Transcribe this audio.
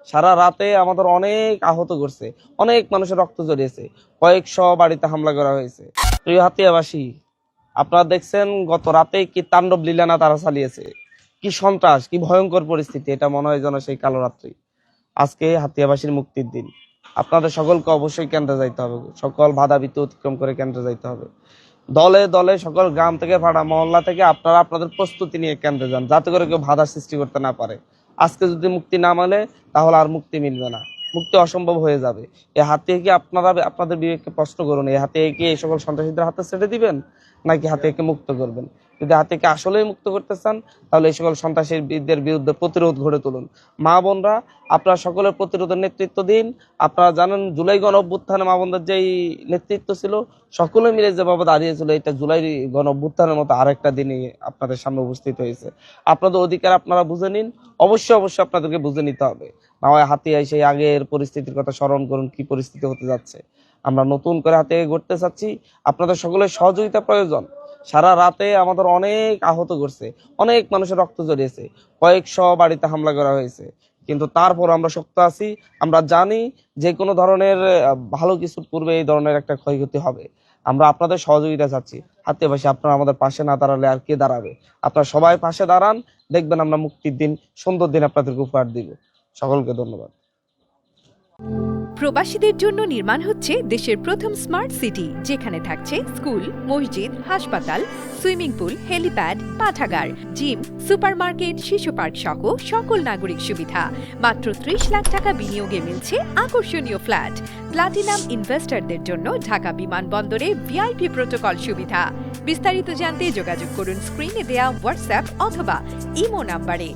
সারা রাতে আমাদের অনেক আহত করছে, অনেক মানুষের রক্ত জড়িয়েছে, কয়েকশো বাড়িতে হামলা করা হয়েছে। প্রিয় হাতিয়াবাসী, আপনারা দেখছেন গত রাতে কি তাণ্ডব লীলানা তারা চালিয়েছে, কি সন্ত্রাস, কি ভয়ঙ্কর পরিস্থিতি। এটা মনে হয় যেন সেই কালো রাত্রি। আজকে হাতিয়াবাসীর মুক্তির দিন। আপনাদের সকলকে অবশ্যই কেন্দ্রে যাইতে হবে, সকল বাধা বিপত্তি অতিক্রম করে কেন্দ্রে যাইতে হবে। দলে দলে সকল গ্রাম থেকে পাড়া মহল্লা থেকে আপনারা আপনাদের প্রস্তুতি নিয়ে কেন্দ্রে যান, যাতে করে কেউ বাধা সৃষ্টি করতে না পারে। আজকে যদি মুক্তি না মেলে তাহলে আর মুক্তি মিলবে না, মুক্তি অসম্ভব হয়ে যাবে। এই হাতে কি আপনারা আপনাদের বিবেককে প্রশ্ন করুন, এই হাতে কি এই সকল সন্ত্রাসীদের হাতে ছেড়ে দিবেন, নাকি হাতিকে মুক্ত করবেন? যদি হাতিকে আসলেই মুক্ত করতে চান তাহলে এই সকল সন্ত্রাসীদের বিরুদ্ধে প্রতিরোধ গড়ে তুলুন। মা বোনরা, আপনারা সকলের প্রতিরোধের নেতৃত্ব দিন। আপনারা জানেন জুলাই গণ অভ্যুত্থানে মা বোনদের যেই নেতৃত্ব ছিল, সকলে মিলে যেভাবে দাঁড়িয়েছিল, এটা জুলাই গণ অভ্যুত্থানের মতো আরেকটা দিনই আপনাদের সামনে উপস্থিত হয়েছে। আপনাদের অধিকার আপনারা বুঝে নিন, অবশ্যই অবশ্যই আপনাদেরকে বুঝে নিতে হবে। না হয় হাতিয়া সেই আগের পরিস্থিতির কথা স্মরণ করুন, কি পরিস্থিতি হতে যাচ্ছে। আমরা নতুন করে হাতে গড়তে চাচ্ছি, আপনাদের সকলের সহযোগিতা প্রয়োজন। সারা রাতে আমাদের অনেক আহত করছে, অনেক মানুষের রক্ত জড়িয়েছে, কয়েকশো বাড়িতে হামলা করা হয়েছে, কিন্তু তারপর আমরা শক্ত আছি। আমরা জানি যে কোনো ধরনের ভালো কিছুর পূর্বে এই ধরনের একটা ক্ষয়ক্ষতি হবে। আমরা আপনাদের সহযোগিতা চাচ্ছি। হাতিয়াবাসী, আপনারা আমাদের পাশে না দাঁড়ালে আর কে দাঁড়াবে? আপনারা সবাই পাশে দাঁড়ান, দেখবেন আমরা মুক্তির দিন, সুন্দর দিন আপনাদেরকে উপহার দিব। সকলকে ধন্যবাদ। প্রবাসীদের জন্য নির্মাণ হচ্ছে দেশের প্রথম স্মার্ট সিটি, যেখানে থাকছে স্কুল, মসজিদ, হাসপাতাল, সুইমিং পুল, হেলিপ্যাড, পাঠাগার, জিম, সুপারমার্কেট, শিশু পার্ক সহ সকল নাগরিক সুবিধা। মাত্র ৩০ লাখ টাকা বিনিয়োগে মিলছে আকর্ষণীয় ফ্ল্যাট। প্লাটিনাম ইনভেস্টরদের জন্য ঢাকা বিমানবন্দরে ভিআইপি প্রোটোকল সুবিধা। বিস্তারিত জানতে যোগাযোগ করুন স্ক্রিনে দেয়া হোয়াটসঅ্যাপ অথবা ইমো নাম্বারে।